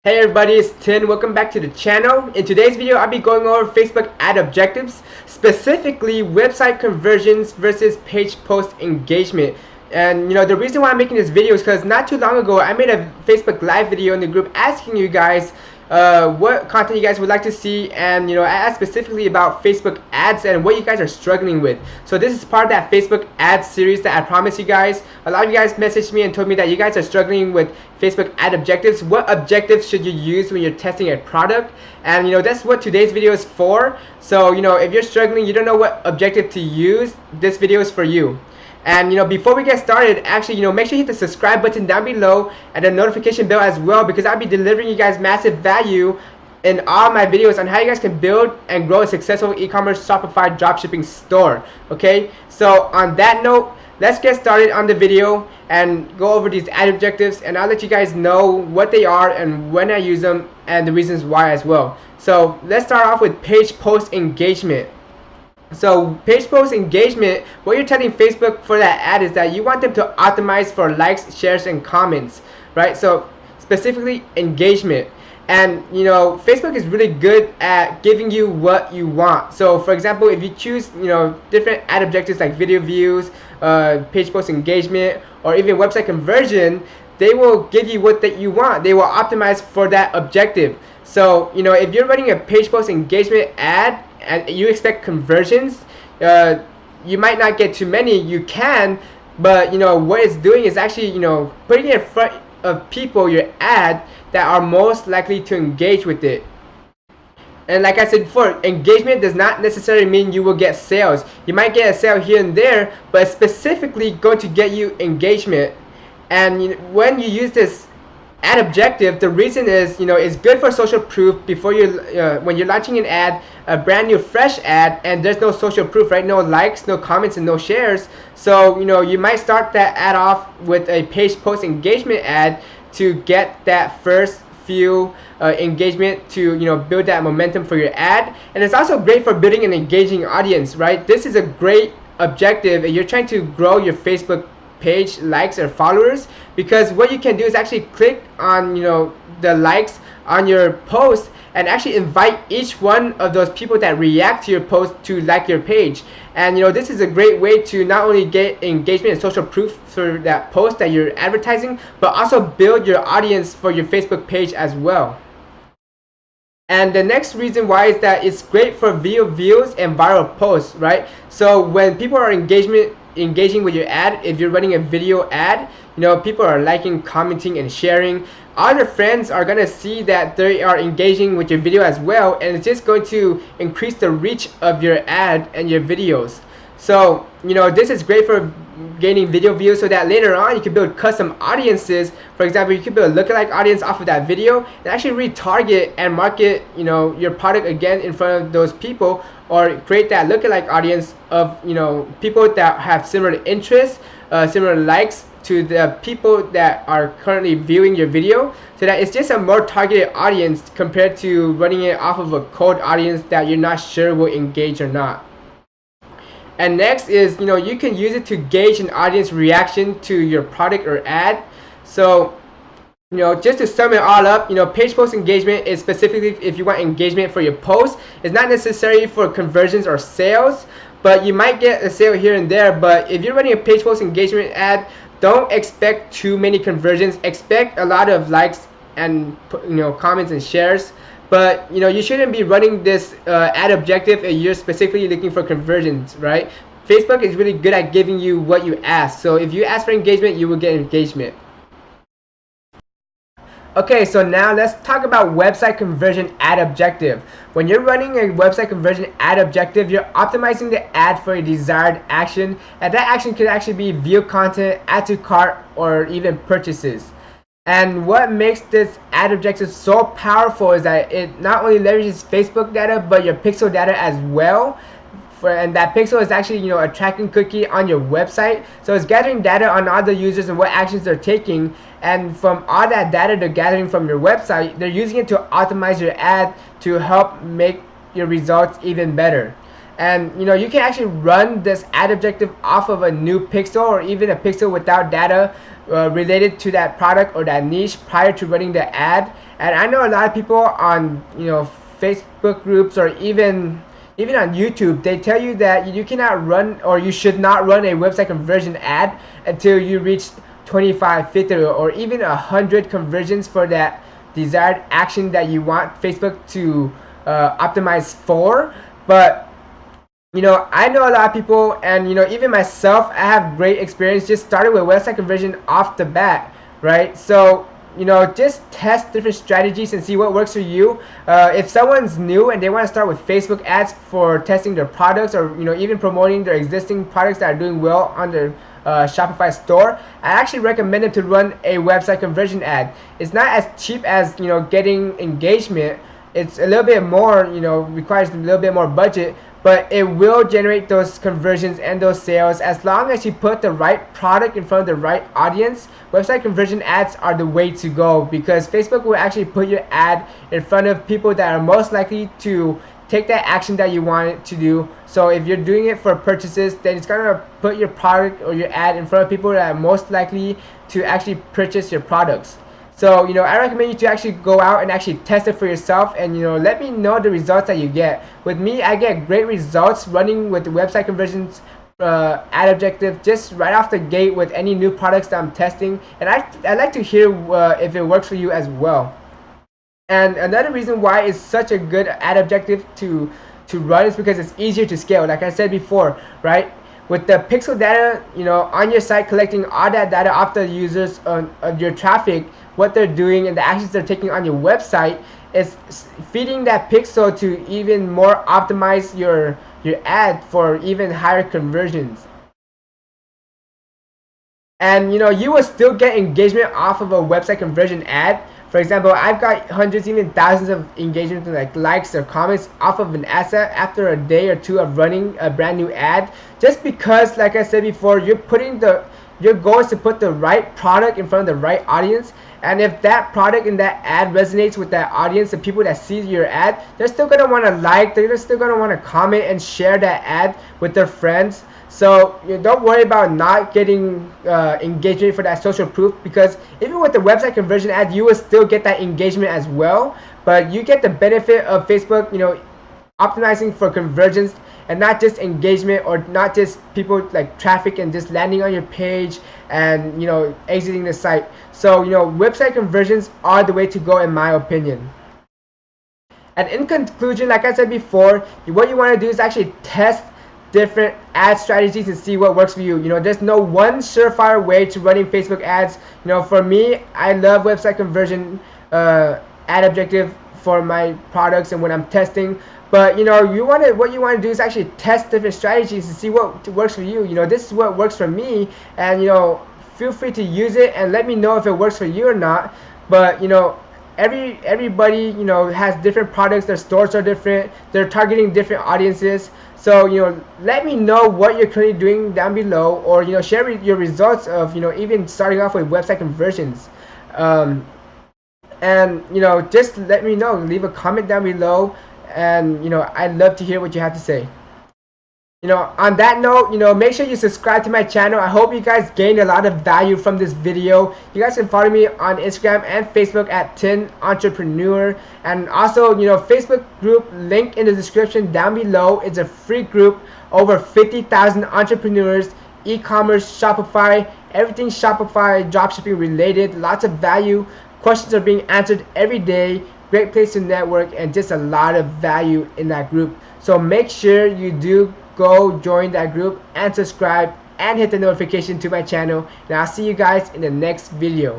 Hey everybody, it's Tin. Welcome back to the channel. In today's video, I'll be going over Facebook ad objectives, specifically website conversions versus page post engagement. And the reason why I'm making this video is because not too long ago, I made a Facebook live video in the group asking you guys what content you guys would like to see, and I asked specifically about Facebook ads and what you guys are struggling with. So this is part of that Facebook ads series that I promised you guys. A lot of you guys messaged me and told me that you guys are struggling with Facebook ad objectives. What objectives should you use when you're testing a product? And that's what today's video is for. So if you're struggling, you don't know what objective to use, this video is for you. And before we get started, actually make sure you hit the subscribe button down below and the notification bell as well, because I'll be delivering you guys massive value in all my videos on how you guys can build and grow a successful e-commerce Shopify dropshipping store. Okay, so on that note, let's get started on the video and go over these ad objectives, and I'll let you guys know what they are and when I use them and the reasons why as well. So let's start off with page post engagement. So page post engagement, what you're telling Facebook for that ad is that you want them to optimize for likes, shares, and comments, right? So specifically engagement. And Facebook is really good at giving you what you want. So for example, if you choose different ad objectives like video views, page post engagement, or even website conversion, they will give you what that you want. They will optimize for that objective. So if you're running a page post engagement ad and you expect conversions, you might not get too many. You can, but what it's doing is actually putting it in front of people, your ad, that are most likely to engage with it. And like I said before, engagement does not necessarily mean you will get sales. You might get a sale here and there, but it's specifically going to get you engagement. And when you use this ad objective, the reason is it's good for social proof before you when you're launching an ad, a brand new fresh ad, and there's no social proof, right? No likes, no comments, and no shares. So you might start that ad off with a page post engagement ad to get that first few engagement to build that momentum for your ad. And it's also great for building an engaging audience, right? This is a great objective if you're trying to grow your Facebook page likes or followers, because what you can do is actually click on the likes on your post and actually invite each one of those people that react to your post to like your page. And this is a great way to not only get engagement and social proof for that post that you're advertising, but also build your audience for your Facebook page as well. And the next reason why is that it's great for video views and viral posts, right? So when people are engaging with your ad, if you're running a video ad, people are liking, commenting, and sharing. All your friends are gonna see that they are engaging with your video as well, and it's just going to increase the reach of your ad and your videos. So this is great for gaining video views, so that later on you can build custom audiences. For example, you can build a lookalike audience off of that video and actually retarget and market your product again in front of those people, or create that lookalike audience of people that have similar interests, similar likes to the people that are currently viewing your video, so that it's just a more targeted audience compared to running it off of a cold audience that you're not sure will engage or not. And next is you can use it to gauge an audience reaction to your product or ad. So just to sum it all up, page post engagement is specifically if you want engagement for your post. It's not necessary for conversions or sales, but you might get a sale here and there. But if you're running a page post engagement ad, don't expect too many conversions. Expect a lot of likes and comments and shares. But you shouldn't be running this ad objective if you're specifically looking for conversions, right? Facebook is really good at giving you what you ask. So if you ask for engagement, you will get engagement. Okay, so now let's talk about website conversion ad objective. When you're running a website conversion ad objective, you're optimizing the ad for a desired action, and that action could actually be view content, add to cart, or even purchases. And what makes this ad objective so powerful is that it not only leverages Facebook data, but your pixel data as well. And that pixel is actually a tracking cookie on your website, so it's gathering data on all the users and what actions they're taking. And from all that data they're gathering from your website, they're using it to optimize your ad to help make your results even better. And you know, you can actually run this ad objective off of a new pixel or even a pixel without data related to that product or that niche prior to running the ad. And I know a lot of people on, you know, Facebook groups or even on YouTube, they tell you that you cannot run, or you should not run, a website conversion ad until you reach 25, 50, or even 100 conversions for that desired action that you want Facebook to optimize for. But you know, I know a lot of people, and you know, even myself, I have great experience just started with website conversion off the bat, right? So you know, just test different strategies and see what works for you. If someone's new and they want to start with Facebook ads for testing their products, or you know, even promoting their existing products that are doing well on their Shopify store, I actually recommend them to run a website conversion ad. It's not as cheap as, you know, getting engagement. It's a little bit more, you know, requires a little bit more budget, but it will generate those conversions and those sales as long as you put the right product in front of the right audience. Website conversion ads are the way to go, because Facebook will actually put your ad in front of people that are most likely to take that action that you want it to do. So if you're doing it for purchases, then it's gonna put your product or your ad in front of people that are most likely to actually purchase your products. So you know, I recommend you to actually go out and actually test it for yourself, and you know, let me know the results that you get. With me, I get great results running with the website conversions ad objective just right off the gate with any new products that I'm testing, and I like to hear if it works for you as well. And another reason why it's such a good ad objective to run is because it's easier to scale. Like I said before, right? With the pixel data, you know, on your site, collecting all that data off the users of your traffic, what they're doing and the actions they're taking on your website, is feeding that pixel to even more optimize your ad for even higher conversions. And you know, you will still get engagement off of a website conversion ad. For example, I've got hundreds, even thousands of engagements, like likes or comments off of an asset after a day or two of running a brand new ad, just because, like I said before, your goal is to put the right product in front of the right audience. And if that product in that ad resonates with that audience, the people that see your ad, they're still gonna want to like, they're still gonna want to comment and share that ad with their friends. So you don't worry about not getting engagement for that social proof, because even with the website conversion ad, you will still get that engagement as well. But you get the benefit of Facebook, you know, optimizing for conversions and not just engagement, or not just people like traffic and just landing on your page and, you know, exiting the site. So you know, website conversions are the way to go in my opinion. And in conclusion, like I said before, what you want to do is actually test different ad strategies and see what works for you. You know, there's no one surefire way to running Facebook ads. You know, for me, I love website conversion ad objective for my products and when I'm testing. But you know, what you want to do is actually test different strategies to see what works for you. You know, this is what works for me, and you know, feel free to use it and let me know if it works for you or not. But you know, everybody, you know, has different products. Their stores are different. They're targeting different audiences. So you know, let me know what you're currently doing down below, or you know, share your results of, you know, even starting off with website conversions. And you know, just let me know. Leave a comment down below, and you know, I'd love to hear what you have to say. You know, on that note, you know, make sure you subscribe to my channel. I hope you guys gained a lot of value from this video. You guys can follow me on Instagram and Facebook at Tin Entrepreneur, and also, you know, Facebook group link in the description down below. It's a free group, over 50,000 entrepreneurs, e-commerce, Shopify, everything Shopify, dropshipping related. Lots of value. Questions are being answered every day. Great place to network, and just a lot of value in that group. So make sure you do go join that group and subscribe and hit the notification to my channel, and I'll see you guys in the next video.